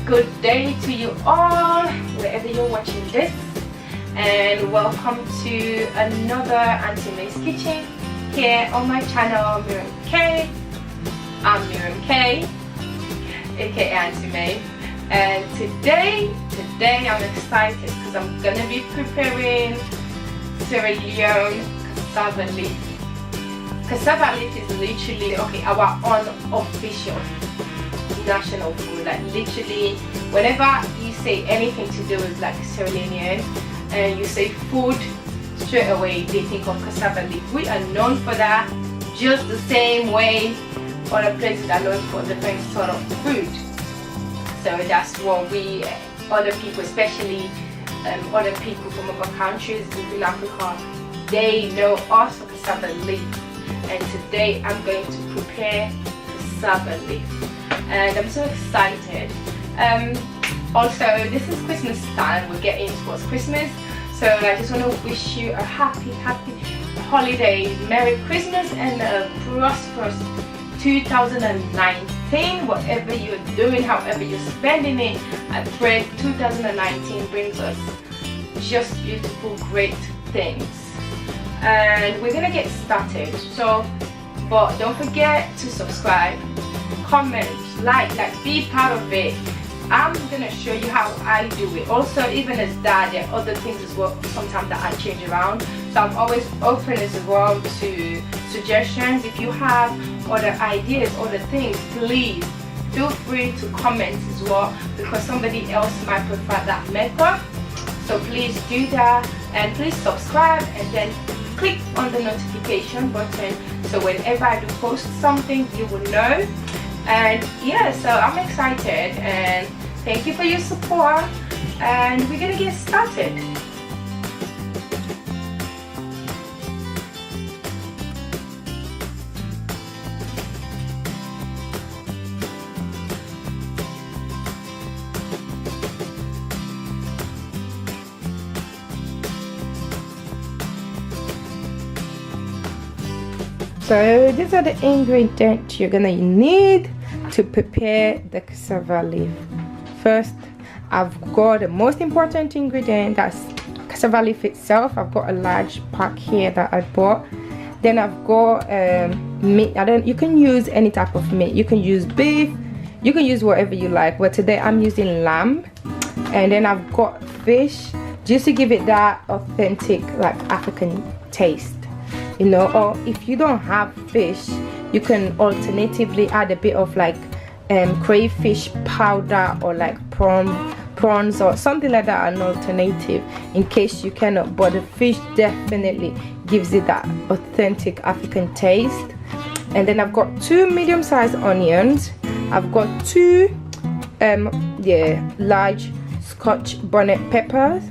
good day to you all, wherever you're watching this, and welcome to another Aunty Mae's Kitchen here on my channel, Miriam K. I'm Miriam K, aka Aunty Mae, and today I'm excited because I'm gonna be preparing Sierra Leone cassava leaf. Cassava leaf is literally our unofficial national food. Like literally, whenever you say anything to do with like Sierra Leonean and you say food, straight away they think of cassava leaf. We are known for that, just the same way other places are known for different sort of food. So that's what we, other people, especially other people from other countries in Africa, they know us for cassava leaf. And today I'm going to prepare cassava leaf, and I'm so excited. Also, this is Christmas time. We're getting towards Christmas, so I just want to wish you a happy holiday, Merry Christmas, and a prosperous 2019. Whatever you're doing, however you're spending it, I pray 2019 brings us just beautiful, great things. And we're gonna get started, so but don't forget to subscribe, comment, like be part of it. I'm gonna show you how I do it. Also, even as dad, there are other things as well sometimes that I change around, so I'm always open as well to suggestions. If you have other ideas, other things, please feel free to comment as well, because somebody else might prefer that method. So please do that, and please subscribe and then click on the notification button, so whenever I do post something you will know. And yeah, so I'm excited and thank you for your support, and we're gonna get started. So these are the ingredients you're gonna need to prepare the cassava leaf. First, I've got the most important ingredient, that's cassava leaf itself. I've got a large pack here that I bought. Then I've got meat. You can use any type of meat. You can use beef, you can use whatever you like, but today I'm using lamb. And then I've got fish, just to give it that authentic like African taste, you know. Or if you don't have fish, you can alternatively add a bit of like crayfish powder, or like prawns or something like that, an alternative in case you cannot. But the fish definitely gives it that authentic African taste. And then I've got 2 medium-sized onions. I've got 2 large Scotch bonnet peppers,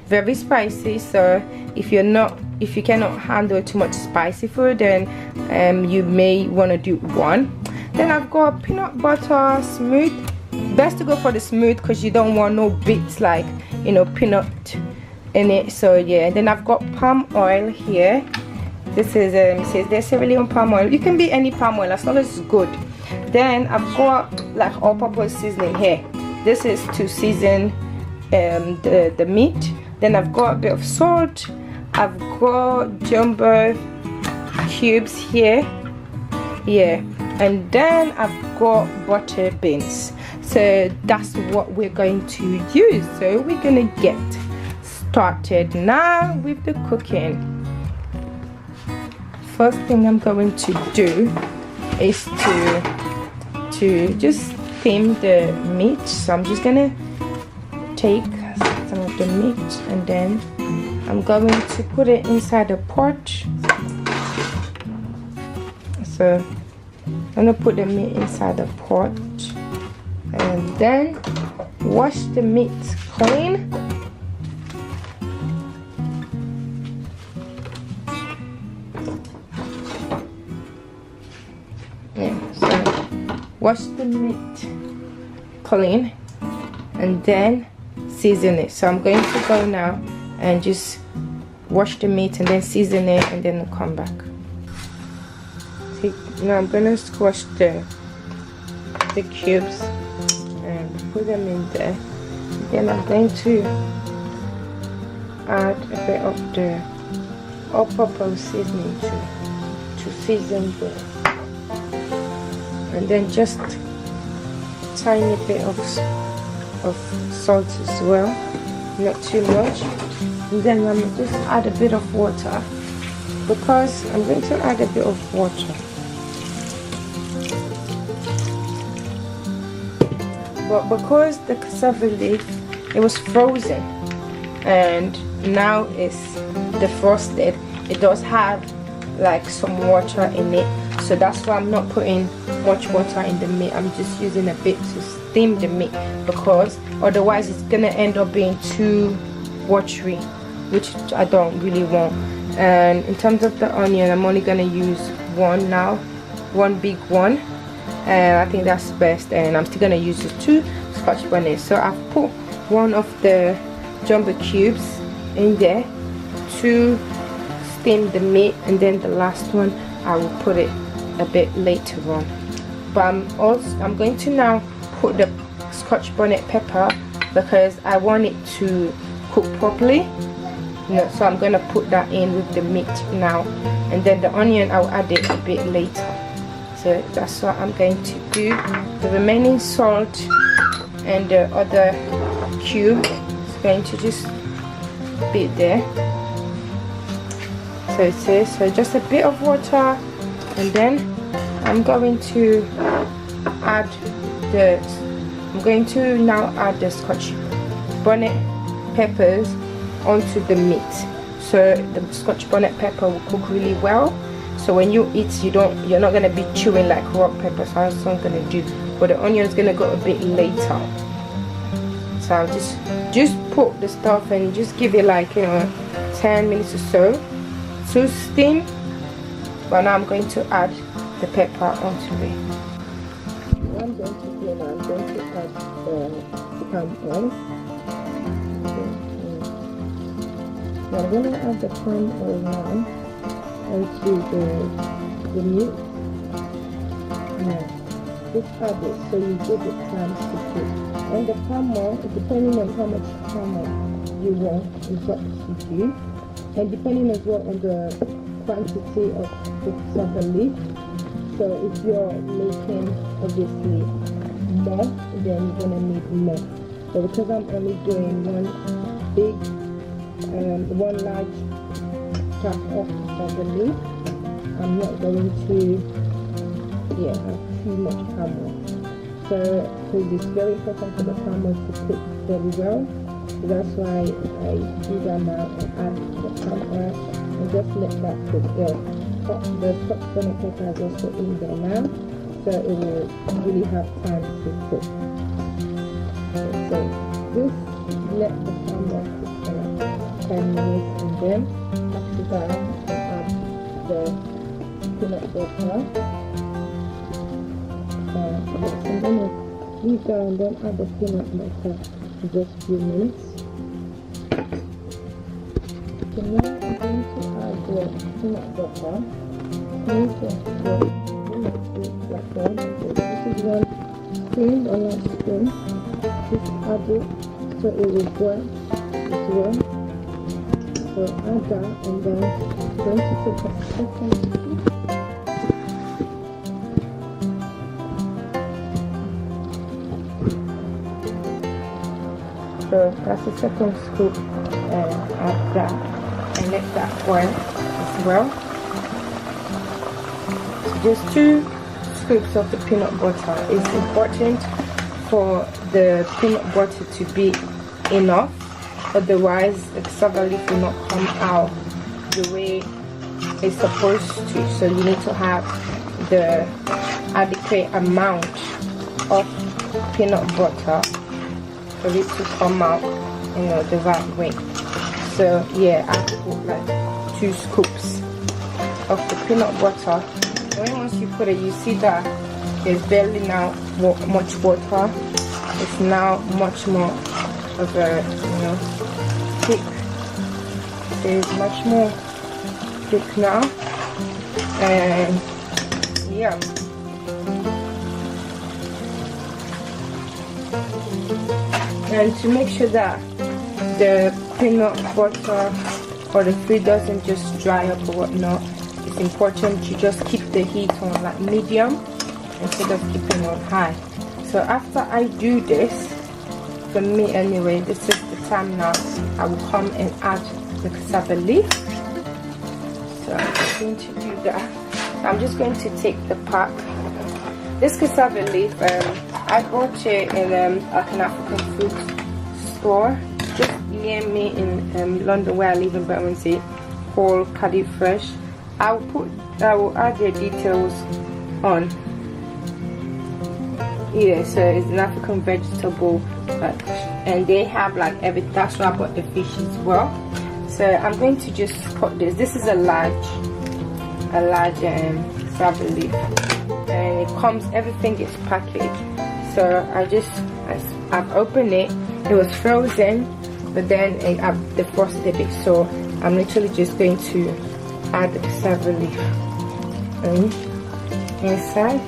very spicy. So if you cannot handle too much spicy food, then you may want to do 1. Then I've got peanut butter, smooth. Best to go for the smooth because you don't want no bits like, you know, peanut in it. So yeah. And then I've got palm oil here. This is says there's Sierra Leone palm oil. You can be any palm oil as long as it's good. Then I've got like all-purpose seasoning here. This is to season the meat. Then I've got a bit of salt. I've got jumbo cubes here, yeah, and then I've got butter beans. So that's what we're going to use. So we're gonna get started now with the cooking. First thing I'm going to do is to just steam the meat. So I'm just gonna take some of the meat and then I'm going to put it inside the pot. So I'm gonna put the meat inside the pot and then wash the meat clean. Yeah, so wash the meat clean and then season it. So I'm going to go now and just wash the meat and then season it and then come back. See, now I'm gonna squash the cubes and put them in there. Then I'm going to add a bit of the all-purpose seasoning to season the, and then just tiny bit of salt as well, not too much. And then I'm just add a bit of water, because I'm going to add a bit of water. But because the cassava leaf, it was frozen and now it's defrosted, it does have like some water in it, so that's why I'm not putting much water in the meat. I'm just using a bit to steam the meat, because otherwise it's gonna end up being too watery, which I don't really want. And in terms of the onion, I'm only gonna use one now, one big one, and I think that's best. And I'm still gonna use the 2 Scotch bonnets. So I've put one of the jumbo cubes in there to steam the meat, and then the last one I will put it a bit later on. But I'm going to now put the Scotch bonnet pepper, because I want it to cook properly. So I'm going to put that in with the meat now, and then the onion I'll add it a bit later. So that's what I'm going to do. The remaining salt and the other cube is going to just be there. So it says, so just a bit of water, and then I'm going to now add the Scotch bonnet peppers onto the meat. So the Scotch bonnet pepper will cook really well, so when you eat, you're not going to be chewing like raw pepper. So that's what I'm going to do. But the onion is going to go a bit later. So I'll just put the stuff and just give it like 10 minutes or so to steam. But now I'm going to add the pepper onto it. What I'm going to do now, I'm going to add the palm oil. So I'm going to add the palm oil now onto the meat. Now, just add it so you give it time to cook. And the palm oil, depending on how much palm oil you want, is what you do. And depending as well on the quantity of the cassava leaf. So if you're making obviously more, then you're going to need more. But because I'm only doing one large chop of cassava leaf, I'm not going to have too much palm oil. So because it's very important for the palm oil to cook very well. So that's why I do that now and add the palm oil and just let that cook. The Scotch bonnet pepper is also in there now, so it will really have time to cook. So just let the palm oil cook for like 10 minutes, and then after that add the peanut butter. I'm going to leave that and then add the peanut butter in just a few minutes. So now I'm going to add the peanut butter. This is one spoon or large spoon. Just add it so it will boil as well. So add that, and then I'm going to take a second scoop. So that's the second scoop, and add that and let that boil as well. So just 2 scoops of the peanut butter. It's important for the peanut butter to be enough, otherwise the cassava leaf will not come out the way it's supposed to. So you need to have the adequate amount of peanut butter for it to come out the right way. So yeah, I put like 2 scoops of the peanut butter. And once you put it, you see that there's barely now much water. It's now much more of a thick. There's much more thick now, and yeah. And to make sure that the peanut butter or the food doesn't just dry up or whatnot, it's important to just keep the heat on like medium instead of keeping on high. So after I do this, for me anyway, this is the time now I will come and add the cassava leaf. So I'm just going to do that. I'm just going to take the pack. This cassava leaf, I bought it in like an African food store just near me in London, where I live in Bermondsey, called Caddy Fresh. I will add their details on. Yeah, so it's an African vegetable, and they have like everything. That's why I bought the fish as well. So I'm going to just cut this. This is a large cassava leaf, and it comes, everything is packaged. So I've opened it. It was frozen, but then I've defrosted a bit. So I'm literally just going to add the cassava leaf inside.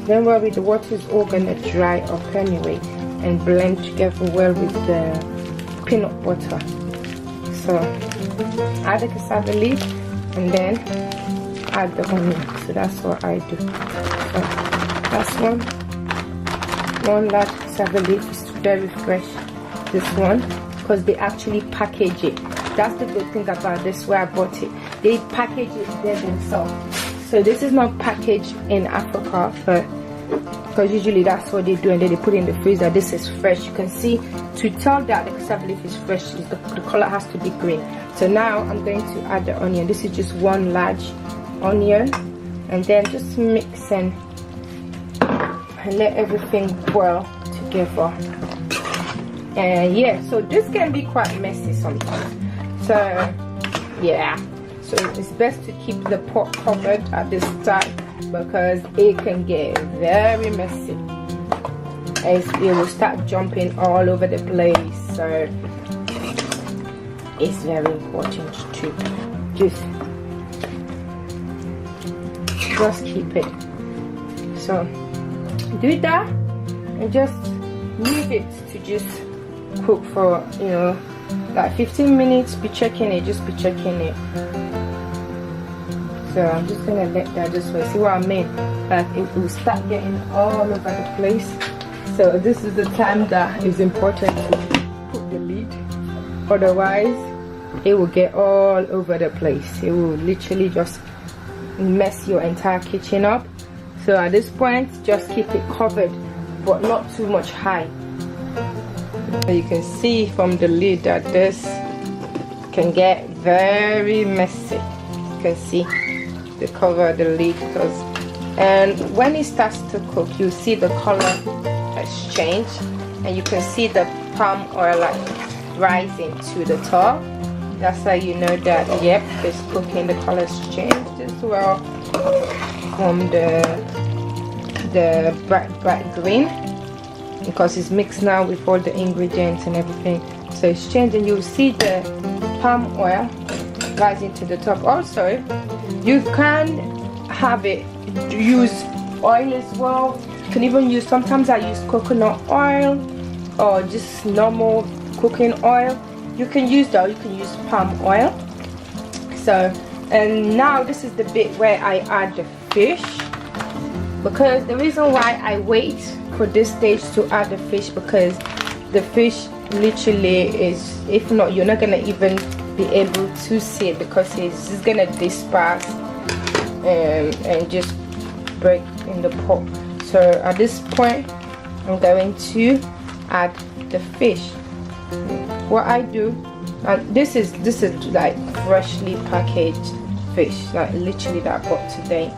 Don't worry, the water is all gonna dry up anyway and blend together well with the peanut butter. So add the cassava leaf and then add the onion. So that's what I do. So that's one large cassava leaf. Is very fresh, this one, because they actually package it. That's the good thing about this, where I bought it. They package it there themselves. So this is not packaged in Africa, but because usually that's what they do, and then they put it in the freezer. This is fresh. You can see, to tell that the cassava leaf is fresh, the color has to be green. So now I'm going to add the onion. This is just one large onion, and then just mix and let everything boil together. And yeah, so this can be quite messy sometimes. So yeah, so it's best to keep the pot covered at this time, because it can get very messy. It will start jumping all over the place. So it's very important to just keep it. So do that and just leave it to just cook for, you know, like 15 minutes. Be checking it, just be checking it. So I'm just gonna let that just wait. See what I mean? Like it will start getting all over the place. So this is the time that is important to put the lid. Otherwise, it will get all over the place. It will literally just mess your entire kitchen up. So at this point, just keep it covered, but not too much high. So you can see from the lid that this can get very messy. You can see the cover of the lid, and when it starts to cook, you see the color has changed, and you can see the palm oil like rising to the top. That's how you know that, yep, it's cooking. The color has changed as well from the bright green, because it's mixed now with all the ingredients and everything. So it's changed, and you'll see the palm oil rising to the top. Also, you can have it use oil as well. You can even use, sometimes I use coconut oil or just normal cooking oil. You can use that, or you can use palm oil. So, and now this is the bit where I add the fish, because the reason why I wait for this stage to add the fish, because the fish literally is, if not, you're not gonna even be able to see it, because it's just gonna disperse and just break in the pot. So at this point, I'm going to add the fish. What I do, and this is like freshly packaged fish, like literally that I bought today.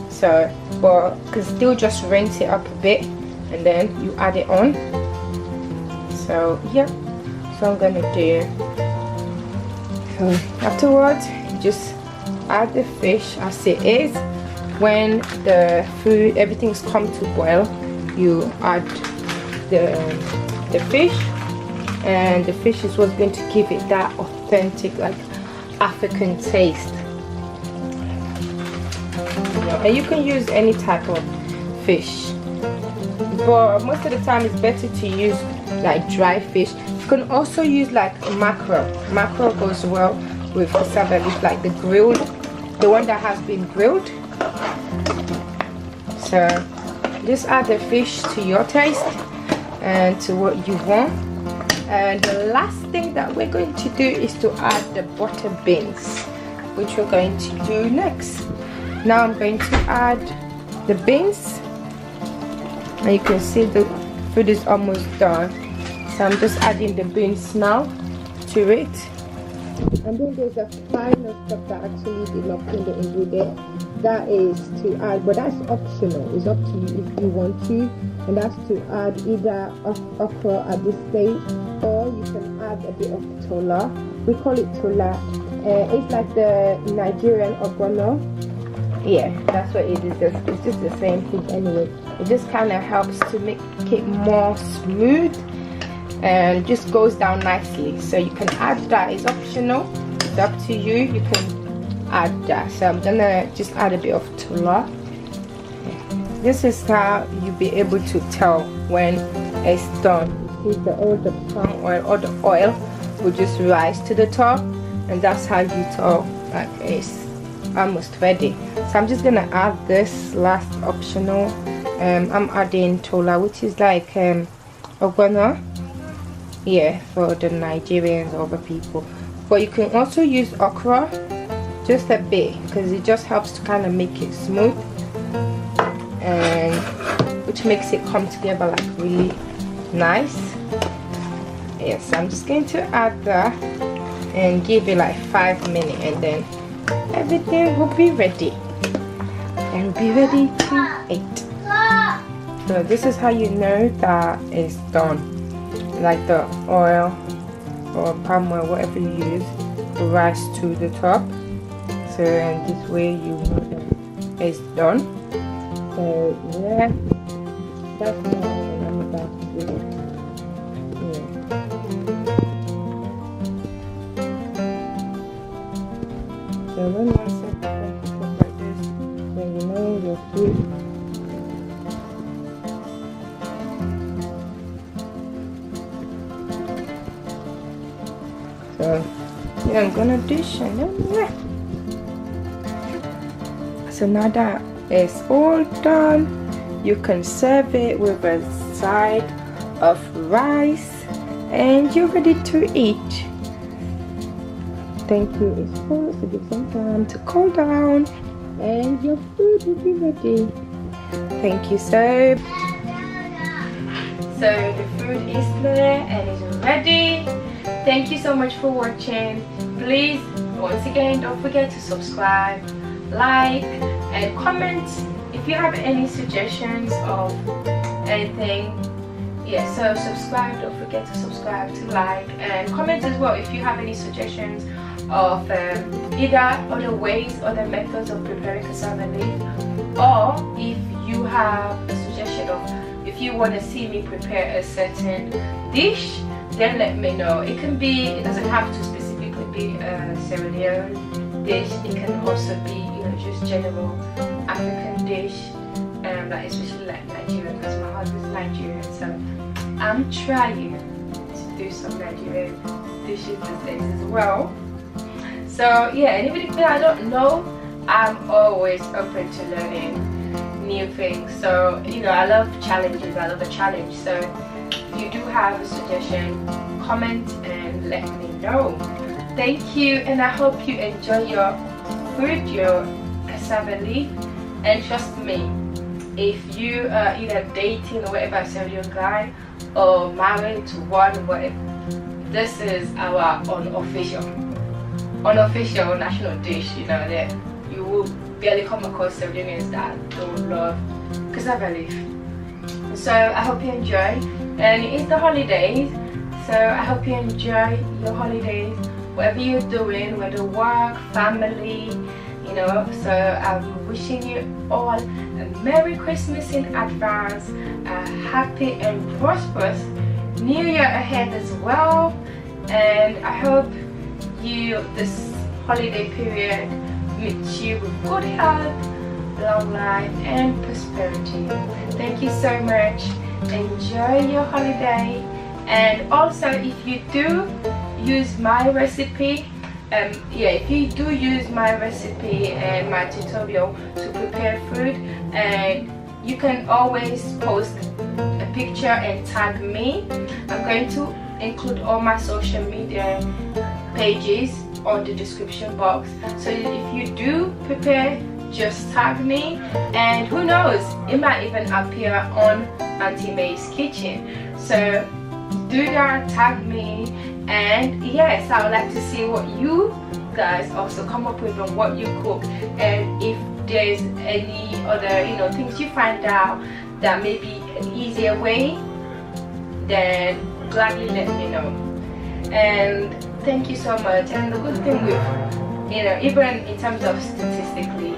So, but you can still just rinse it up a bit, and then you add it on. So yeah, so I'm gonna do. So afterwards, you just add the fish as it is. When the food, everything's come to boil, you add the fish, and the fish is what's going to give it that authentic, like African taste. And you can use any type of fish, but most of the time it's better to use like dry fish. You can also use like mackerel. Mackerel goes well with cassava leaf, like the grilled, the one that has been grilled. So just add the fish to your taste and to what you want. And the last thing that we're going to do is to add the butter beans, which we're going to do next. Now I'm going to add the beans, and you can see the food is almost done. So I'm just adding the beans now to it. And then there's a final step that actually did not put the ingredient, that is to add, but that's optional, it's up to you if you want to, and that's to add either okra at this stage, or you can add a bit of tola. We call it tola. It's like the Nigerian ogbono. Yeah, that's what it is. It's just the same thing anyway. It just kind of helps to make it more smooth and just goes down nicely. So you can add that. It's optional, it's up to you. You can add that. So I'm gonna just add a bit of tola. This is how you'll be able to tell when it's done. See, the palm oil or the oil will just rise to the top, and that's how you tell like it's almost ready. So I'm just gonna add this last optional. I'm adding tola, which is like ogbono, yeah, for the Nigerians or other people. But you can also use okra, just a bit, because it just helps to kind of make it smooth, and which makes it come together like really nice. Yes, so I'm just going to add that and give it like 5 minutes, and then everything will be ready and be ready to eat. So this is how you know that it's done. Like the oil or palm oil, whatever you use, will rise to the top. So and this way you know that it's done. So yeah, that's what I'm about to do. So when I set something like this, then you know your food. So yeah, I'm gonna dish and then yeah. So now that it's all done, you can serve it with a side of rice, and you're ready to eat. Thank you. It's supposed to give some time to cool down, and your food will be ready. Thank you. So the food is there and is ready. Thank you so much for watching. Please, once again, don't forget to subscribe, like, and comment if you have any suggestions of anything. Yeah, so subscribe, don't forget to subscribe, to like, and comment as well if you have any suggestions of either other ways, other methods of preparing cassava leaf, or if you have a suggestion of if you want to see me prepare a certain dish, then let me know. It can be, it doesn't have to specifically be a Sierra Leone dish. It can also be, you know, just general African dish, like especially like Nigerian, because my husband's Nigerian, so I'm trying to do some Nigerian dishes these days as well. So yeah, and even if I don't know, I'm always open to learning new things. So you know, I love challenges, I love a challenge. So if you do have a suggestion, comment and let me know. Thank you, and I hope you enjoy your food, your cassava leaf. And trust me, if you are either dating or whatever, Sierra Leone guy, or married to one, whatever, this is our unofficial national dish. You know that you will barely come across Sierra Leoneans that don't love cassava leaf. So I hope you enjoy, and it's the holidays, so I hope you enjoy your holidays, whatever you're doing, whether work, family, you know. So I'm wishing you all a Merry Christmas in advance, a happy and prosperous New Year ahead as well, and I hope this holiday period meets you with good health, long life and prosperity. Thank you so much. Enjoy your holiday, And also, if you do use my recipe, if you do use my recipe and my tutorial to prepare food, and you can always post a picture and tag me. I'm going to include all my social media pages on the description box, so if you do prepare, just tag me, and who knows, it might even appear on Aunty Mae's kitchen. So do that, tag me, and yes, I would like to see what you guys also come up with and what you cook, and if there's any other things you find out that may be an easier way, then gladly let me know. And thank you so much. And the good thing with even in terms of statistically,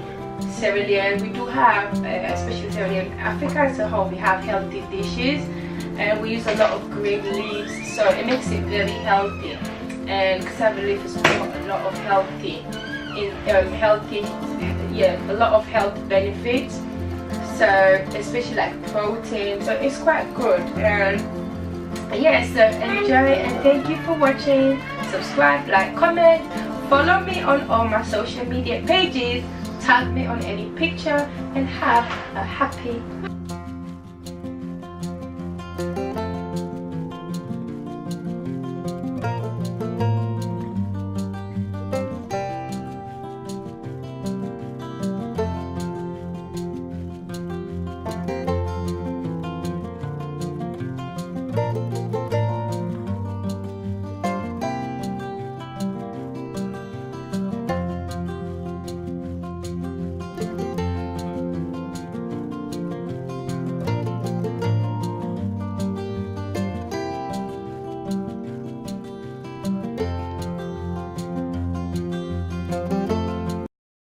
Sierra Leone, we do have, especially Sierra Leone, Africa as a whole, we have healthy dishes, and we use a lot of green leaves, so it makes it very healthy. And cassava leaf has got a lot of a lot of health benefits, so especially like protein, so it's quite good. And yes, so enjoy, and thank you for watching. Subscribe, like, comment, follow me on all my social media pages, tag me on any picture, and have a happy